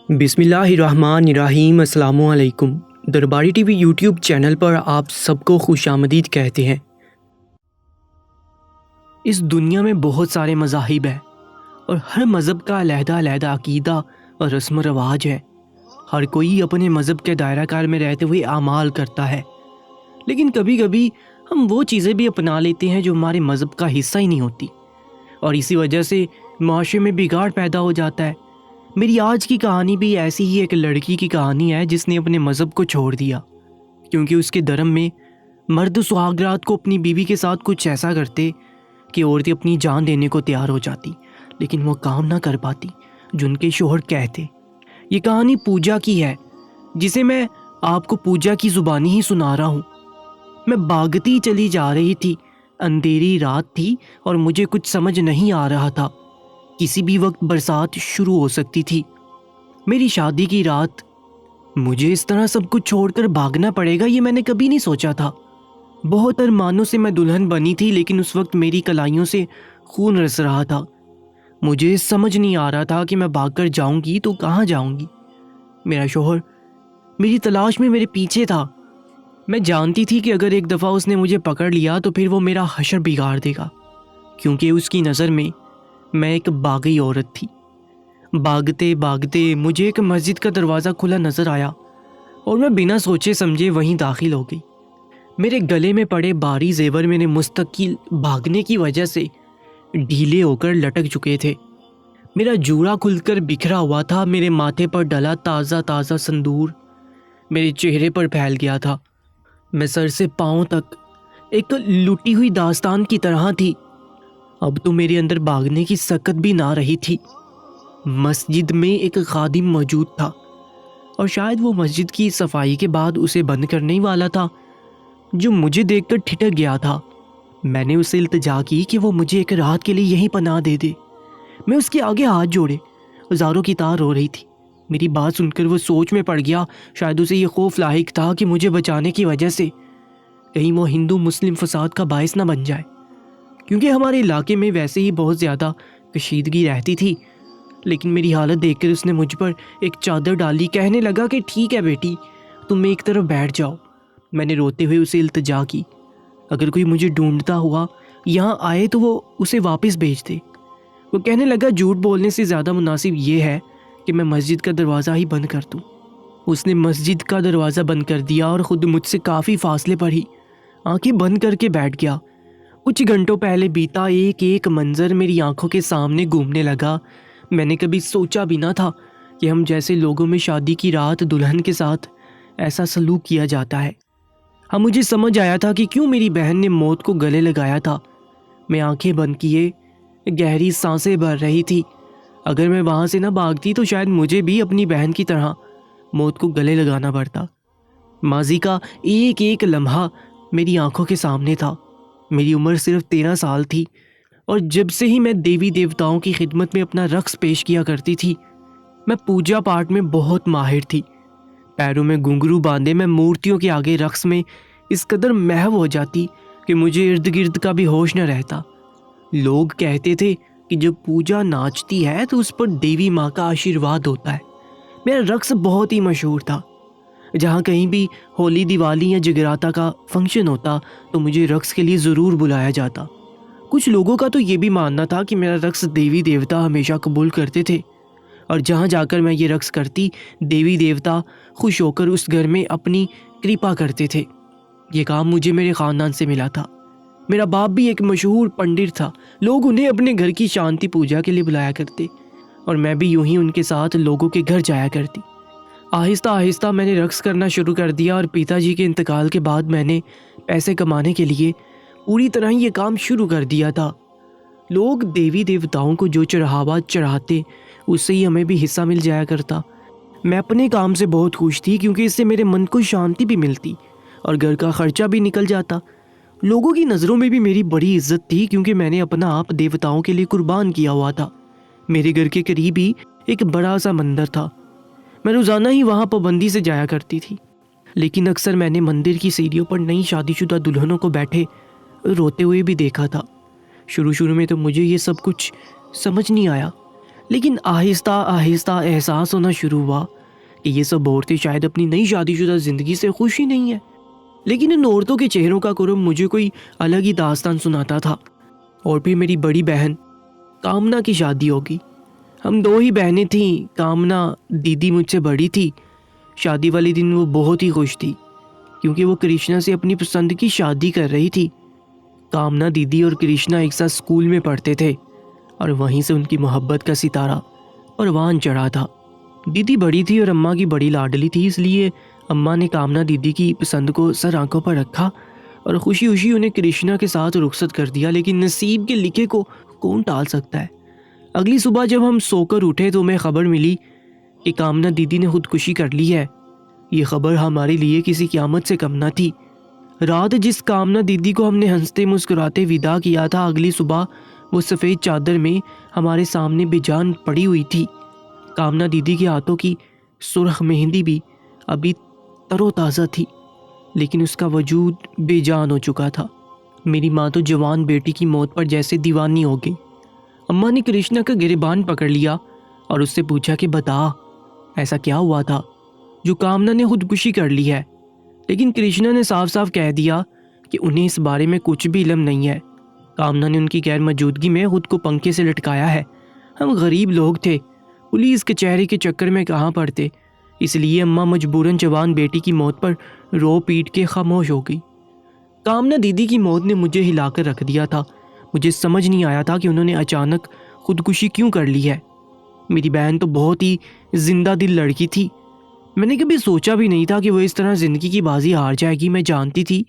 बिस्मिल्लाहिर्रहमानिर्रहीम। अस्सलामुअलैकुम। दरबारी टीवी यूट्यूब चैनल पर आप सबको खुशामदीद कहते हैं। इस दुनिया में बहुत सारे मज़ाहिब हैं और हर मज़हब का अलहदा अकीदा और रस्म रवाज है। हर कोई अपने मज़हब के दायरा कार में रहते हुए आमाल करता है, लेकिन कभी कभी हम वो चीज़ें भी अपना लेते हैं जो हमारे मज़हब का हिस्सा ही नहीं होती, और इसी वजह से माशरे में बिगाड़ पैदा हो जाता है। मेरी आज की कहानी भी ऐसी ही एक लड़की की कहानी है जिसने अपने मज़हब को छोड़ दिया क्योंकि उसके धर्म में मर्द सुहागरात को अपनी बीवी के साथ कुछ ऐसा करते कि औरतें अपनी जान देने को तैयार हो जाती, लेकिन वो काम ना कर पाती जो उनके शोहर कहते। ये कहानी पूजा की है, जिसे मैं आपको पूजा की ज़ुबानी ही सुना रहा हूँ। मैं भागती चली जा रही थी। अंधेरी रात थी और मुझे कुछ समझ नहीं आ रहा था। किसी भी वक्त बरसात शुरू हो सकती थी। मेरी शादी की रात। मुझे इस तरह सब कुछ छोड़कर भागना पड़ेगा, ये मैंने कभी नहीं सोचा था। बहुत अरमानों से मैं दुल्हन बनी थी, लेकिन उस वक्त मेरी कलाइयों से खून रिस रहा था। मुझे समझ नहीं आ रहा था कि मैं भागकर जाऊंगी तो कहाँ जाऊंगी। मेरा शोहर मेरी तलाश में मेरे पीछे था। मैं जानती थी कि अगर एक दफ़ा उसने मुझे पकड़ लिया तो फिर वो मेरा हशर बिगाड़ देगा, क्योंकि उसकी नज़र में मैं एक बागी औरत थी। भागते भागते मुझे एक मस्जिद का दरवाज़ा खुला नज़र आया और मैं बिना सोचे समझे वहीं दाखिल हो गई। मेरे गले में पड़े भारी जेवर मेरे मुस्तकिल भागने की वजह से ढीले होकर लटक चुके थे। मेरा जूड़ा खुलकर बिखरा हुआ था। मेरे माथे पर डला ताज़ा ताज़ा संदूर मेरे चेहरे पर फैल गया था। मैं सर से पाँव तक एक लुटी हुई दास्तान की तरह थी। अब तो मेरे अंदर भागने की सकत भी ना रही थी। मस्जिद में एक खादिम मौजूद था और शायद वो मस्जिद की सफाई के बाद उसे बंद करने ही वाला था, जो मुझे देखकर ठिठक गया था। मैंने उससे इल्तिजा की कि वो मुझे एक रात के लिए यहीं पनाह दे दे। मैं उसके आगे हाथ जोड़े, ज़ारों की तार रो रही थी। मेरी बात सुनकर वो सोच में पड़ गया। शायद उसे ये खौफ लाहिक था कि मुझे बचाने की वजह से कहीं वो हिंदू मुस्लिम फसाद का बायस ना बन जाए, क्योंकि हमारे इलाके में वैसे ही बहुत ज़्यादा कशीदगी रहती थी। लेकिन मेरी हालत देखकर उसने मुझ पर एक चादर डाली। कहने लगा कि ठीक है बेटी, तुम एक तरफ बैठ जाओ। मैंने रोते हुए उसे इल्तिजा की, अगर कोई मुझे ढूंढता हुआ यहाँ आए तो वो उसे वापस भेज दे। वो कहने लगा झूठ बोलने से ज़्यादा मुनासिब ये है कि मैं मस्जिद का दरवाज़ा ही बंद कर दूँ। उसने मस्जिद का दरवाज़ा बंद कर दिया और ख़ुद मुझसे काफ़ी फासले पर ही आँखें बंद करके बैठ गया। कुछ घंटों पहले बीता एक एक मंजर मेरी आंखों के सामने घूमने लगा। मैंने कभी सोचा भी ना था कि हम जैसे लोगों में शादी की रात दुल्हन के साथ ऐसा सलूक किया जाता है। हाँ, मुझे समझ आया था कि क्यों मेरी बहन ने मौत को गले लगाया था। मैं आंखें बंद किए गहरी सांसें भर रही थी। अगर मैं वहाँ से ना भागती तो शायद मुझे भी अपनी बहन की तरह मौत को गले लगाना पड़ता। माजी का एक एक लम्हा मेरी आंखों के सामने था। मेरी उम्र सिर्फ 13 साल थी और जब से ही मैं देवी देवताओं की खिदमत में अपना रक्स पेश किया करती थी, मैं पूजा पाठ में बहुत माहिर थी। पैरों में घुंघरू बांधे मैं मूर्तियों के आगे रक्स में इस कदर महव हो जाती कि मुझे इर्द गिर्द का भी होश न रहता। लोग कहते थे कि जब पूजा नाचती है तो उस पर देवी माँ का आशीर्वाद होता है। मेरा रक्स बहुत ही मशहूर था। जहाँ कहीं भी होली, दिवाली या जगराता का फंक्शन होता तो मुझे रक्स के लिए ज़रूर बुलाया जाता। कुछ लोगों का तो ये भी मानना था कि मेरा रक्स देवी देवता हमेशा कबूल करते थे, और जहाँ जाकर मैं ये रक्स करती देवी देवता खुश होकर उस घर में अपनी कृपा करते थे। ये काम मुझे मेरे ख़ानदान से मिला था। मेरा बाप भी एक मशहूर पंडित था। लोग उन्हें अपने घर की शांति पूजा के लिए बुलाया करते और मैं भी यूं ही उनके साथ लोगों के घर जाया करती। आहिस्ता आहिस्ता मैंने रक्स करना शुरू कर दिया और पिताजी के इंतकाल के बाद मैंने पैसे कमाने के लिए पूरी तरह ये काम शुरू कर दिया था। लोग देवी देवताओं को जो चढ़ावा चढ़ाते उससे ही हमें भी हिस्सा मिल जाया करता। मैं अपने काम से बहुत खुश थी, क्योंकि इससे मेरे मन को शांति भी मिलती और घर का खर्चा भी निकल जाता। लोगों की नज़रों में भी मेरी बड़ी इज्जत थी, क्योंकि मैंने अपना आप देवताओं के लिए कुर्बान किया हुआ था। मेरे घर के करीब ही एक बड़ा सा मंदिर था। मैं रोज़ाना ही वहाँ पाबंदी से जाया करती थी, लेकिन अक्सर मैंने मंदिर की सीढ़ियों पर नई शादीशुदा दुल्हनों को बैठे रोते हुए भी देखा था। शुरू शुरू में तो मुझे ये सब कुछ समझ नहीं आया, लेकिन आहिस्ता आहिस्ता एहसास होना शुरू हुआ कि ये सब औरतें शायद अपनी नई शादीशुदा ज़िंदगी से खुश ही नहीं है। लेकिन इन औरतों के चेहरों का कुरब मुझे कोई अलग ही दास्तान सुनाता था। और फिर मेरी बड़ी बहन कामना की शादी होगी। हम दो ही बहनें थीं। कामना दीदी मुझसे बड़ी थी। शादी वाले दिन वो बहुत ही खुश थी क्योंकि वो कृष्णा से अपनी पसंद की शादी कर रही थी। कामना दीदी और कृष्णा एक साथ स्कूल में पढ़ते थे और वहीं से उनकी मोहब्बत का सितारा परवान चढ़ा था। दीदी बड़ी थी और अम्मा की बड़ी लाडली थी, इसलिए अम्मा ने कामना दीदी की पसंद को सर आंखों पर रखा और खुशी खुशी उन्हें कृष्णा के साथ रुखसत कर दिया। लेकिन नसीब के लिखे को कौन टाल सकता है। अगली सुबह जब हम सोकर उठे तो हमें खबर मिली कि कामना दीदी ने खुदकुशी कर ली है। ये खबर हमारे लिए किसी क़यामत से कम न थी। रात जिस कामना दीदी को हमने हंसते मुस्कुराते विदा किया था, अगली सुबह वो सफ़ेद चादर में हमारे सामने बेजान पड़ी हुई थी। कामना दीदी के हाथों की सुर्ख मेहंदी भी अभी तरोताज़ा थी, लेकिन उसका वजूद बेजान हो चुका था। मेरी माँ तो जवान बेटी की मौत पर जैसे दीवानी हो गई। अम्मा ने कृष्णा का गिरबान पकड़ लिया और उससे पूछा कि बता, ऐसा क्या हुआ था जो कामना ने खुदकुशी कर ली है। लेकिन कृष्णा ने साफ साफ कह दिया कि उन्हें इस बारे में कुछ भी इल्म नहीं है। कामना ने उनकी गैर मौजूदगी में खुद को पंखे से लटकाया है। हम गरीब लोग थे, पुलिस कचहरी के चक्कर में कहाँ पड़ते, इसलिए अम्मा मजबूरन जवान बेटी की मौत पर रो पीट के खामोश हो गई। कामना दीदी की मौत ने मुझे हिलाकर रख दिया था। मुझे समझ नहीं आया था कि उन्होंने अचानक खुदकुशी क्यों कर ली है। मेरी बहन तो बहुत ही जिंदा दिल लड़की थी। मैंने कभी सोचा भी नहीं था कि वो इस तरह ज़िंदगी की बाजी हार जाएगी। मैं जानती थी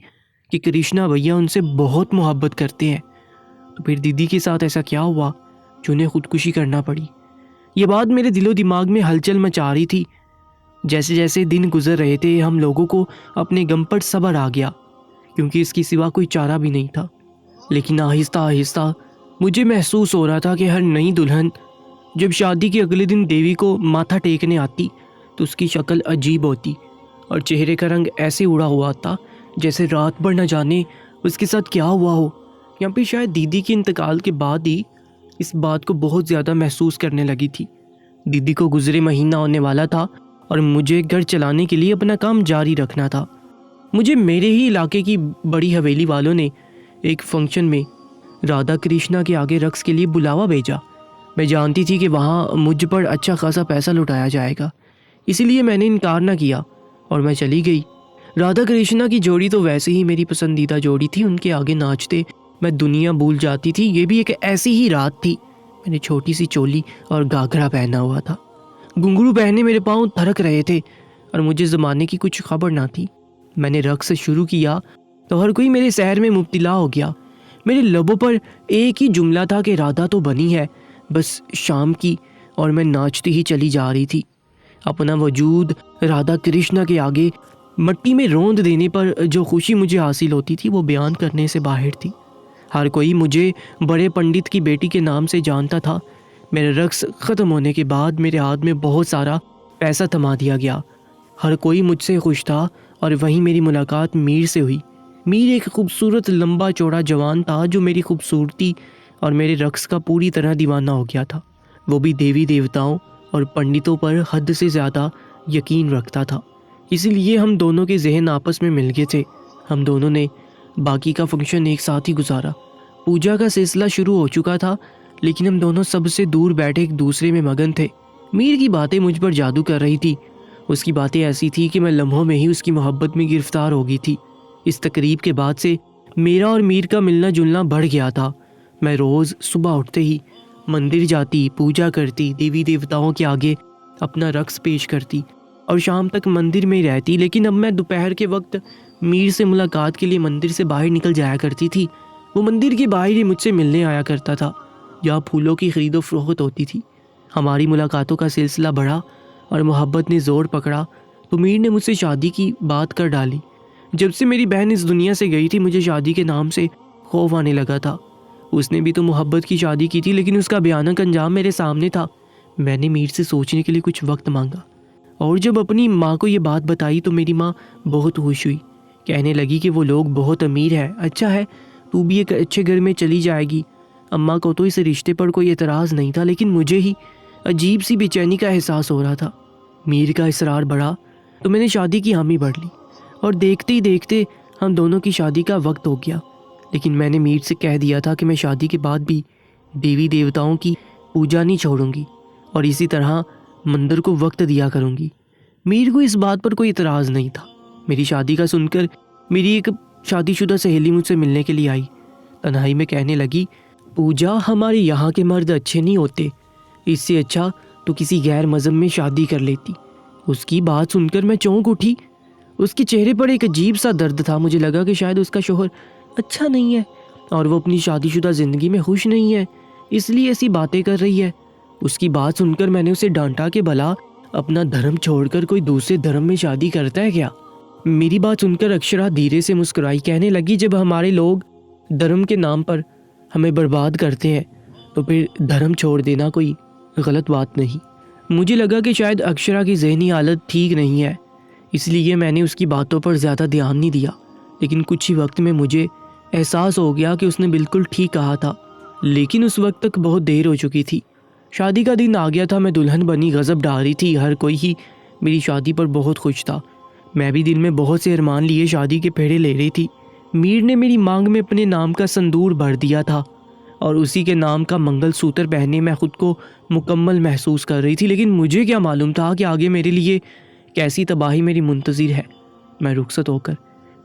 कि कृष्णा भैया उनसे बहुत मोहब्बत करते हैं, तो फिर दीदी के साथ ऐसा क्या हुआ जो उन्हें खुदकुशी करना पड़ी। ये बात मेरे दिलो दिमाग में हलचल मचा रही थी। जैसे जैसे दिन गुजर रहे थे हम लोगों को अपने गम पर सब्र आ गया, क्योंकि इसके सिवा कोई चारा भी नहीं था। लेकिन आहिस्ता आहिस्ता मुझे महसूस हो रहा था कि हर नई दुल्हन जब शादी के अगले दिन देवी को माथा टेकने आती तो उसकी शक्ल अजीब होती और चेहरे का रंग ऐसे उड़ा हुआ था जैसे रात भर न जाने उसके साथ क्या हुआ हो। या फिर शायद दीदी के इंतकाल के बाद ही इस बात को बहुत ज़्यादा महसूस करने लगी थी। दीदी को गुजरे महीना होने वाला था और मुझे घर चलाने के लिए अपना काम जारी रखना था। मुझे मेरे ही इलाके की बड़ी हवेली वालों ने एक फंक्शन में राधा कृष्णा के आगे रक्स के लिए बुलावा भेजा। मैं जानती थी कि वहाँ मुझ पर अच्छा खासा पैसा लुटाया जाएगा, इसीलिए मैंने इनकार ना किया और मैं चली गई। राधा कृष्णा की जोड़ी तो वैसे ही मेरी पसंदीदा जोड़ी थी। उनके आगे नाचते मैं दुनिया भूल जाती थी। ये भी एक ऐसी ही रात थी। मैंने छोटी सी चोली और घाघरा पहना हुआ था। घुंघरू पहने मेरे पाँव थरक रहे थे और मुझे ज़माने की कुछ खबर ना थी। मैंने रक्स शुरू किया तो हर कोई मेरे सहर में मुब्तला हो गया। मेरे लबों पर एक ही जुमला था कि राधा तो बनी है, बस शाम की, और मैं नाचती ही चली जा रही थी। अपना वजूद राधा कृष्णा के आगे मट्टी में रौंद देने पर जो खुशी मुझे हासिल होती थी वो बयान करने से बाहर थी। हर कोई मुझे बड़े पंडित की बेटी के नाम से जानता था। मेरे रक्स ख़त्म होने के बाद मेरे हाथ में बहुत सारा पैसा थमा दिया गया। हर कोई मुझसे खुश था और वहीं मेरी मुलाकात मीर से हुई। मीर एक खूबसूरत लंबा चौड़ा जवान था जो मेरी खूबसूरती और मेरे रक्स का पूरी तरह दीवाना हो गया था। वो भी देवी देवताओं और पंडितों पर हद से ज़्यादा यकीन रखता था, इसीलिए हम दोनों के जहन आपस में मिल गए थे। हम दोनों ने बाकी का फंक्शन एक साथ ही गुजारा। पूजा का सिलसिला शुरू हो चुका था, लेकिन हम दोनों सबसे दूर बैठे एक दूसरे में मगन थे। मीर की बातें मुझ पर जादू कर रही थी। उसकी बातें ऐसी थी कि मैं लम्हों में ही उसकी मोहब्बत में गिरफ्तार हो गई थी। इस तकरीब के बाद से मेरा और मीर का मिलना जुलना बढ़ गया था। मैं रोज़ सुबह उठते ही मंदिर जाती, पूजा करती, देवी देवताओं के आगे अपना रक्स पेश करती और शाम तक मंदिर में ही रहती। लेकिन अब मैं दोपहर के वक्त मीर से मुलाकात के लिए मंदिर से बाहर निकल जाया करती थी। वो मंदिर के बाहर ही मुझसे मिलने आया करता था, जहाँ फूलों की खरीदो फरोख्त होती थी। हमारी मुलाकातों का सिलसिला बढ़ा और मोहब्बत ने ज़ोर पकड़ा तो मीर ने मुझसे शादी की बात कर डाली। जब से मेरी बहन इस दुनिया से गई थी मुझे शादी के नाम से खौफ आने लगा था। उसने भी तो मोहब्बत की शादी की थी, लेकिन उसका भयानक अंजाम मेरे सामने था। मैंने मीर से सोचने के लिए कुछ वक्त मांगा और जब अपनी माँ को ये बात बताई तो मेरी माँ बहुत खुश हुई। कहने लगी कि वो लोग बहुत अमीर है, अच्छा है तू भी एक अच्छे घर में चली जाएगी। अम्मा को तो इस रिश्ते पर कोई एतराज़ नहीं था, लेकिन मुझे ही अजीब सी बेचैनी का एहसास हो रहा था। मीर का इसरार बढ़ा तो मैंने शादी की हामी भर ली और देखते ही देखते हम दोनों की शादी का वक्त हो गया। लेकिन मैंने मीर से कह दिया था कि मैं शादी के बाद भी देवी देवताओं की पूजा नहीं छोड़ूंगी और इसी तरह मंदिर को वक्त दिया करूंगी। मीर को इस बात पर कोई इतराज़ नहीं था। मेरी शादी का सुनकर मेरी एक शादीशुदा सहेली मुझसे मिलने के लिए आई। तन्हाई में कहने लगी, पूजा, हमारे यहाँ के मर्द अच्छे नहीं होते, इससे अच्छा तो किसी गैर मज़हब में शादी कर लेती। उसकी बात सुनकर मैं चौंक उठी। उसके चेहरे पर एक अजीब सा दर्द था। मुझे लगा कि शायद उसका शोहर अच्छा नहीं है और वो अपनी शादीशुदा ज़िंदगी में खुश नहीं है, इसलिए ऐसी बातें कर रही है। उसकी बात सुनकर मैंने उसे डांटा कि भला अपना धर्म छोड़कर कोई दूसरे धर्म में शादी करता है क्या। मेरी बात सुनकर अक्षरा धीरे से मुस्कुराई। कहने लगी, जब हमारे लोग धर्म के नाम पर हमें बर्बाद करते हैं तो फिर धर्म छोड़ देना कोई गलत बात नहीं। मुझे लगा कि शायद अक्षरा की जहनी हालत ठीक नहीं है, इसलिए मैंने उसकी बातों पर ज़्यादा ध्यान नहीं दिया। लेकिन कुछ ही वक्त में मुझे एहसास हो गया कि उसने बिल्कुल ठीक कहा था। लेकिन उस वक्त तक बहुत देर हो चुकी थी। शादी का दिन आ गया था। मैं दुल्हन बनी गज़ब ढा रही थी। हर कोई ही मेरी शादी पर बहुत खुश था। मैं भी दिल में बहुत से अरमान लिए शादी के फेरे ले रही थी। मीर ने मेरी मांग में अपने नाम का संदूर भर दिया था और उसी के नाम का मंगलसूत्र पहने मैं खुद को मुकम्मल महसूस कर रही थी। लेकिन मुझे क्या मालूम था कि आगे मेरे लिए कैसी तबाही मेरी मुंतज़िर है। मैं रुखसत होकर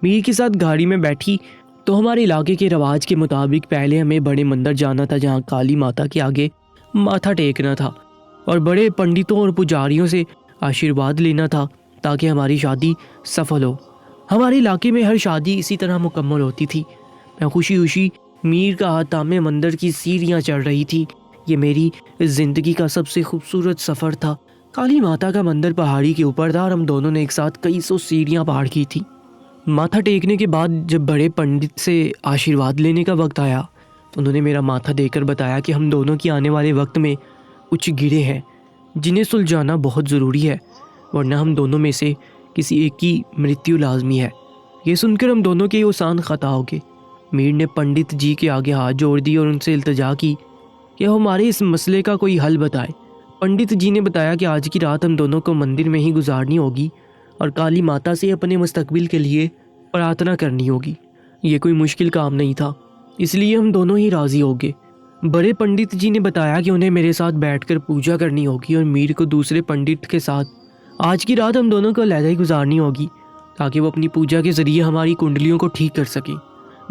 मीर के साथ गाड़ी में बैठी तो हमारे इलाके के रवाज के मुताबिक पहले हमें बड़े मंदिर जाना था, जहाँ काली माता के आगे माथा टेकना था और बड़े पंडितों और पुजारियों से आशीर्वाद लेना था ताकि हमारी शादी सफल हो। हमारे इलाके में हर शादी इसी तरह मुकम्मल होती थी। मैं खुशी खुशी मीर का हाथ थामे मंदिर की सीढ़ियाँ चढ़ रही थी। ये मेरी ज़िंदगी का सबसे खूबसूरत सफ़र था। काली माता का मंदिर पहाड़ी के ऊपर था और हम दोनों ने एक साथ कई सौ सीढ़ियाँ पार की थी। माथा टेकने के बाद जब बड़े पंडित से आशीर्वाद लेने का वक्त आया, उन्होंने मेरा माथा देकर बताया कि हम दोनों की आने वाले वक्त में कुछ गिरे हैं जिन्हें सुलझाना बहुत ज़रूरी है, वरना हम दोनों में से किसी एक की मृत्यु लाजमी है। ये सुनकर हम दोनों के ओसान ख़ता हो गए। मीर ने पंडित जी के आगे हाथ जोड़ दिए और उनसे इल्तिजा की कि हमारे इस मसले का कोई हल बताए। पंडित जी ने बताया कि आज की रात हम दोनों को मंदिर में ही गुजारनी होगी और काली माता से अपने मुस्तकबिल के लिए प्रार्थना करनी होगी। ये कोई मुश्किल काम नहीं था, इसलिए हम दोनों ही राज़ी हो गए। बड़े पंडित जी ने बताया कि उन्हें मेरे साथ बैठकर पूजा करनी होगी और मीर को दूसरे पंडित के साथ आज की रात हम दोनों को अलहदा ही गुजारनी होगी ताकि वो अपनी पूजा के ज़रिए हमारी कुंडलियों को ठीक कर सकें।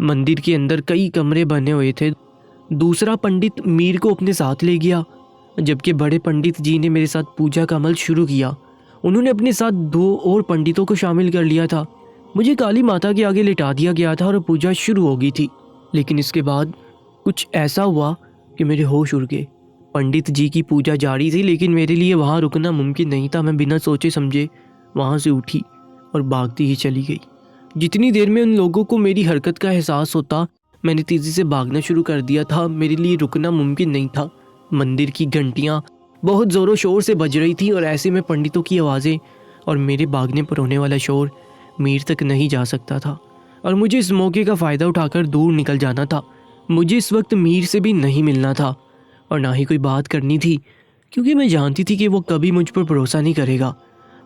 मंदिर के अंदर कई कमरे बने हुए थे। दूसरा पंडित मीर को अपने साथ ले गया, जबकि बड़े पंडित जी ने मेरे साथ पूजा का अमल शुरू किया। उन्होंने अपने साथ 2 और पंडितों को शामिल कर लिया था। मुझे काली माता के आगे लिटा दिया गया था और पूजा शुरू हो गई थी। लेकिन इसके बाद कुछ ऐसा हुआ कि मेरे होश उड़ गए। पंडित जी की पूजा जारी थी, लेकिन मेरे लिए वहाँ रुकना मुमकिन नहीं था। मैं बिना सोचे समझे वहाँ से उठी और भागती ही चली गई। जितनी देर में उन लोगों को मेरी हरकत का एहसास होता, मैंने तेज़ी से भागना शुरू कर दिया था। मेरे लिए रुकना मुमकिन नहीं था। मंदिर की घंटियाँ बहुत ज़ोरों शोर से बज रही थी और ऐसे में पंडितों की आवाज़ें और मेरे भागने पर होने वाला शोर मीर तक नहीं जा सकता था और मुझे इस मौके का फ़ायदा उठाकर दूर निकल जाना था। मुझे इस वक्त मीर से भी नहीं मिलना था और ना ही कोई बात करनी थी, क्योंकि मैं जानती थी कि वो कभी मुझ पर भरोसा नहीं करेगा।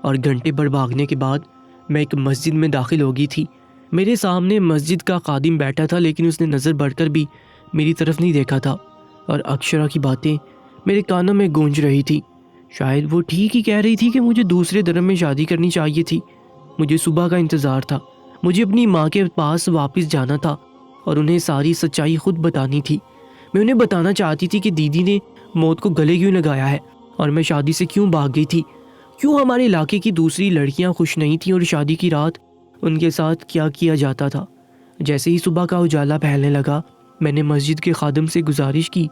और घंटे भर भागने के बाद मैं एक मस्जिद में दाखिल हो गई थी। मेरे सामने मस्जिद का खादिम बैठा था, लेकिन उसने नज़र बढ़कर भी मेरी तरफ नहीं देखा था और अक्षरा की बातें मेरे कानों में गूंज रही थी। शायद वो ठीक ही कह रही थी कि मुझे दूसरे धर्म में शादी करनी चाहिए थी। मुझे सुबह का इंतज़ार था। मुझे अपनी माँ के पास वापस जाना था और उन्हें सारी सच्चाई खुद बतानी थी। मैं उन्हें बताना चाहती थी कि दीदी ने मौत को गले क्यों लगाया है और मैं शादी से क्यों भाग गई थी, क्यों हमारे इलाके की दूसरी लड़कियां खुश नहीं थीं और शादी की रात उनके साथ क्या किया जाता था। जैसे ही सुबह का उजाला फैलने लगा, मैंने मस्जिद के खादिम से गुजारिश की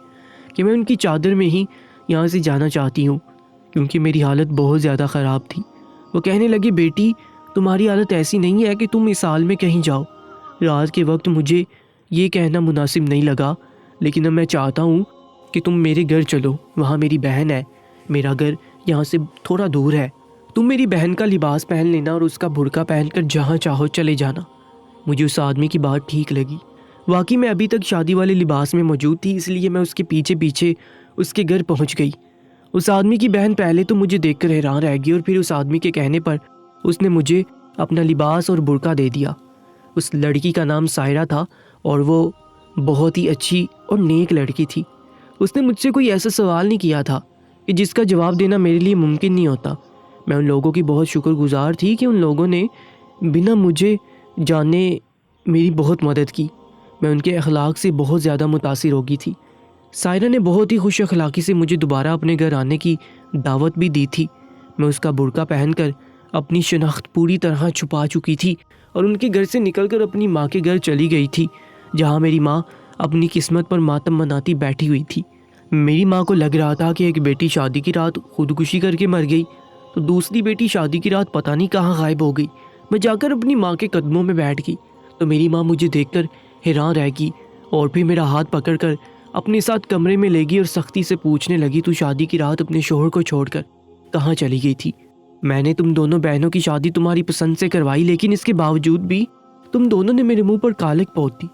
कि मैं उनकी चादर में ही यहाँ से जाना चाहती हूँ, क्योंकि मेरी हालत बहुत ज़्यादा ख़राब थी। वो कहने लगी, बेटी, तुम्हारी हालत ऐसी नहीं है कि तुम इस हाल में कहीं जाओ। रात के वक्त मुझे ये कहना मुनासिब नहीं लगा, लेकिन अब मैं चाहता हूँ कि तुम मेरे घर चलो। वहाँ मेरी बहन है। मेरा घर यहाँ से थोड़ा दूर है। तुम मेरी बहन का लिबास पहन लेना और उसका बुर्का पहनकर जहाँ चाहो चले जाना। मुझे उस आदमी की बात ठीक लगी। वाकई मैं अभी तक शादी वाले लिबास में मौजूद थी, इसलिए मैं उसके पीछे पीछे उसके घर पहुँच गई। उस आदमी की बहन पहले तो मुझे देखकर हैरान रह गई और फिर उस आदमी के कहने पर उसने मुझे अपना लिबास और बुर्का दे दिया। उस लड़की का नाम सायरा था और वो बहुत ही अच्छी और नेक लड़की थी। उसने मुझसे कोई ऐसा सवाल नहीं किया था कि जिसका जवाब देना मेरे लिए मुमकिन नहीं होता। मैं उन लोगों की बहुत शुक्रगुजार थी कि उन लोगों ने बिना मुझे जाने मेरी बहुत मदद की। मैं उनके अखलाक से बहुत ज़्यादा मुतासिर हो गई थी। सायरा ने बहुत ही खुश अखलाकी से मुझे दोबारा अपने घर आने की दावत भी दी थी। मैं उसका बुर्का पहनकर अपनी शनाख्त पूरी तरह छुपा चुकी थी और उनके घर से निकलकर अपनी माँ के घर चली गई थी, जहाँ मेरी माँ अपनी किस्मत पर मातम मनाती बैठी हुई थी। मेरी माँ को लग रहा था कि एक बेटी शादी की रात खुदकुशी करके मर गई तो दूसरी बेटी शादी की रात पता नहीं कहाँ गायब हो गई। मैं जाकर अपनी माँ के कदमों में बैठ गई तो मेरी माँ मुझे देखकर हैरान रह गई और फिर मेरा हाथ पकड़कर अपने साथ कमरे में ले गई और सख्ती से पूछने लगी, तू शादी की रात अपने शोहर को छोड़कर कहाँ चली गई थी? मैंने तुम दोनों बहनों की शादी तुम्हारी पसंद से करवाई, लेकिन इसके बावजूद भी तुम दोनों ने मेरे मुंह पर कालिक पोत दी।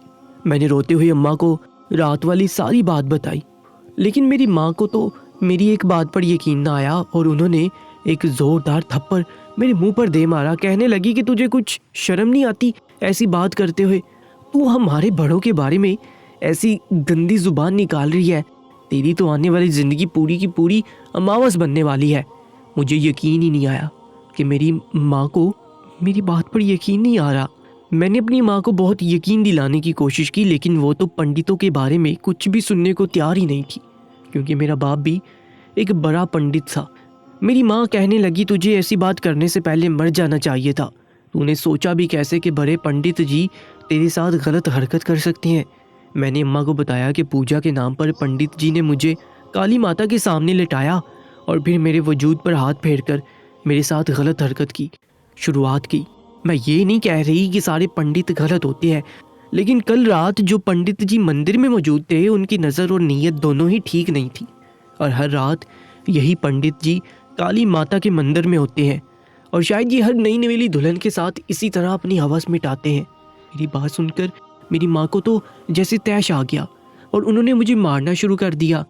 मैंने रोते हुए अम्मा को रात वाली सारी बात बताई, लेकिन मेरी माँ को तो मेरी एक बात पर यकीन ना आया और उन्होंने एक ज़ोरदार थप्पड़ मेरे मुंह पर दे मारा। कहने लगी कि तुझे कुछ शर्म नहीं आती ऐसी बात करते हुए? तू हमारे बड़ों के बारे में ऐसी गंदी जुबान निकाल रही है। तेरी तो आने वाली ज़िंदगी पूरी की पूरी अमावस बनने वाली है। मुझे यकीन ही नहीं आया कि मेरी माँ को मेरी बात पर यकीन नहीं आ रहा। मैंने अपनी माँ को बहुत यकीन दिलाने की कोशिश की, लेकिन वो तो पंडितों के बारे में कुछ भी सुनने को तैयार ही नहीं थी, क्योंकि मेरा बाप भी एक बड़ा पंडित था। मेरी माँ कहने लगी, तुझे ऐसी बात करने से पहले मर जाना चाहिए था। तूने सोचा भी कैसे कि बड़े पंडित जी तेरे साथ गलत हरकत कर सकते हैं? मैंने अम्मा को बताया कि पूजा के नाम पर पंडित जी ने मुझे काली माता के सामने लिटाया और फिर मेरे वजूद पर हाथ फेरकर मेरे साथ गलत हरकत की शुरुआत की। मैं ये नहीं कह रही कि सारे पंडित गलत होते हैं, लेकिन कल रात जो पंडित जी मंदिर में मौजूद थे उनकी नज़र और नीयत दोनों ही ठीक नहीं थी। और हर रात यही पंडित जी काली माता के मंदिर में होते हैं और शायद ये हर नई नवेली दुल्हन के साथ इसी तरह अपनी हवस मिटाते हैं। मेरी बात सुनकर मेरी माँ को तो जैसे तैश आ गया और उन्होंने मुझे मारना शुरू कर दिया।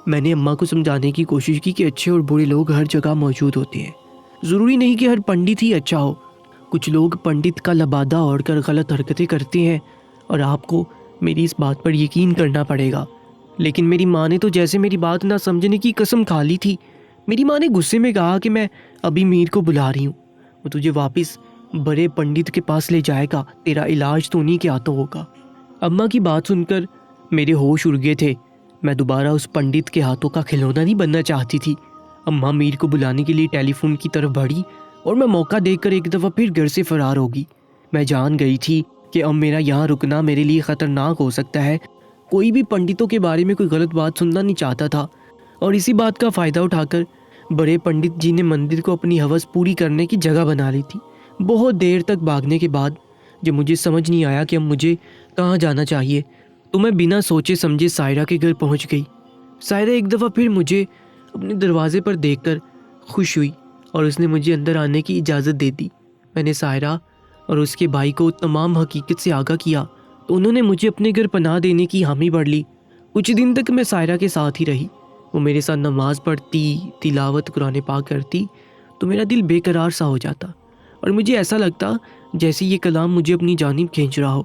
मैंने अम्मा को समझाने की कोशिश की कि अच्छे और बुरे लोग हर जगह मौजूद होते हैं, ज़रूरी नहीं कि हर पंडित ही अच्छा हो। कुछ लोग पंडित का लबादा ओढ़कर गलत हरकतें करते हैं और आपको मेरी इस बात पर यकीन करना पड़ेगा। लेकिन मेरी माँ ने तो जैसे मेरी बात ना समझने की कसम खा ली थी। मेरी माँ ने गुस्से में कहा कि मैं अभी मीर को बुला रही हूँ, वो तुझे वापस बड़े पंडित के पास ले जाएगा, तेरा इलाज तो उन्हीं के हाथों होगा। अम्मा की बात सुनकर मेरे होश उड़ गए थे। मैं दोबारा उस पंडित के हाथों का खिलौना नहीं बनना चाहती थी। अम्मा मीर को बुलाने के लिए टेलीफोन की तरफ बढ़ी और मैं मौका देखकर एक दफ़ा फिर घर से फरार होगी। मैं जान गई थी कि अब मेरा यहाँ रुकना मेरे लिए ख़तरनाक हो सकता है। कोई भी पंडितों के बारे में कोई गलत बात सुनना नहीं चाहता था और इसी बात का फ़ायदा उठाकर बड़े पंडित जी ने मंदिर को अपनी हवस पूरी करने की जगह बना ली थी। बहुत देर तक भागने के बाद जब मुझे समझ नहीं आया कि अब मुझे कहाँ जाना चाहिए, तो मैं बिना सोचे समझे सायरा के घर पहुँच गई। सायरा एक दफ़ा फिर मुझे अपने दरवाजे पर देखकर खुश हुई और उसने मुझे अंदर आने की इजाज़त दे दी। मैंने सायरा और उसके भाई को तमाम हकीकत से आगाह किया तो उन्होंने मुझे अपने घर पनाह देने की हामी भर ली। कुछ दिन तक मैं सायरा के साथ ही रही। वो मेरे साथ नमाज़ पढ़ती, तिलावत कुरान पाक करती तो मेरा दिल बेकरार सा हो जाता और मुझे ऐसा लगता जैसे ये कलाम मुझे अपनी जानिब खींच रहा हो।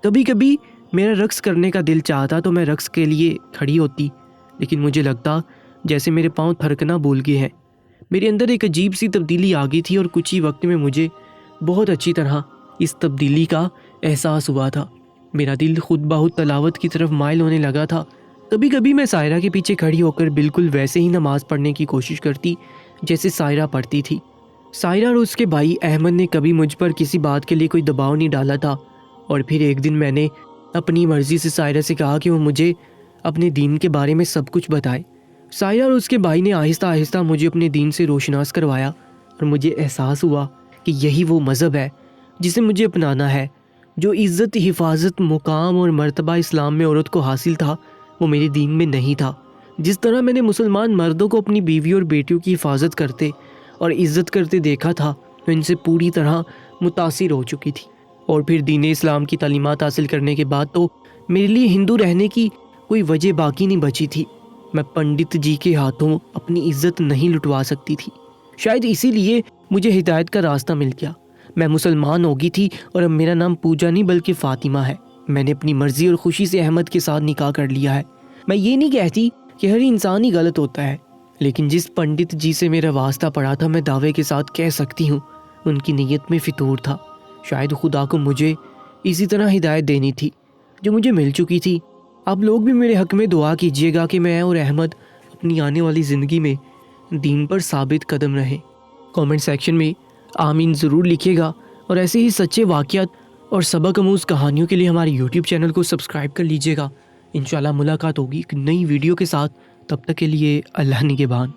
कभी कभी मेरा रक्स करने का दिल चाहता तो मैं रक्स के लिए खड़ी होती, लेकिन मुझे लगता जैसे मेरे पाँव थरकना भूल गए हैं। मेरे अंदर एक अजीब सी तब्दीली आ गई थी और कुछ ही वक्त में मुझे बहुत अच्छी तरह इस तब्दीली का एहसास हुआ था। मेरा दिल खुद ब खुद तलावत की तरफ माइल होने लगा था। कभी कभी मैं सायरा के पीछे खड़ी होकर बिल्कुल वैसे ही नमाज़ पढ़ने की कोशिश करती जैसे सायरा पढ़ती थी। सायरा और उसके भाई अहमद ने कभी मुझ पर किसी बात के लिए कोई दबाव नहीं डाला था और फिर एक दिन मैंने अपनी मर्ज़ी से सायरा से कहा कि वो मुझे अपने दीन के बारे में सब कुछ बताए। सायरा और उसके भाई ने आहिस्ता आहिस्ता मुझे अपने दीन से रोशनास करवाया और मुझे एहसास हुआ कि यही वो मज़हब है जिसे मुझे अपनाना है। जो इज़्ज़त, हिफाजत, मुकाम और मर्तबा इस्लाम में औरत को हासिल था वो मेरे दीन में नहीं था। जिस तरह मैंने मुसलमान मर्दों को अपनी बीवी और बेटियों की हिफाजत करते और इज़्ज़त करते देखा था तो इनसे पूरी तरह मुतासिर हो चुकी थी। और फिर दीन इस्लाम की तालीमात हासिल करने के बाद तो मेरे लिए हिंदू रहने की कोई वजह बाकी नहीं बची थी। मैं पंडित जी के हाथों अपनी इज्जत नहीं लुटवा सकती थी। शायद इसीलिए मुझे हिदायत का रास्ता मिल गया। मैं मुसलमान हो गई थी और अब मेरा नाम पूजा नहीं बल्कि फ़ातिमा है। मैंने अपनी मर्ज़ी और खुशी से अहमद के साथ निकाह कर लिया है। मैं ये नहीं कहती कि हर इंसान ही गलत होता है, लेकिन जिस पंडित जी से मेरा वास्ता पड़ा था मैं दावे के साथ कह सकती हूँ उनकी नीयत में फितूर था। शायद खुदा को मुझे इसी तरह हिदायत देनी थी जो मुझे मिल चुकी थी। आप लोग भी मेरे हक़ में दुआ कीजिएगा कि मैं और अहमद अपनी आने वाली ज़िंदगी में दीन पर साबित कदम रहें। कमेंट सेक्शन में आमीन ज़रूर लिखिएगा और ऐसे ही सच्चे वाक़यात और सबक आमूज़ कहानियों के लिए हमारे यूट्यूब चैनल को सब्सक्राइब कर लीजिएगा। इंशाल्लाह मुलाकात होगी एक नई वीडियो के साथ। तब तक के लिए अल्लाह निगहबान।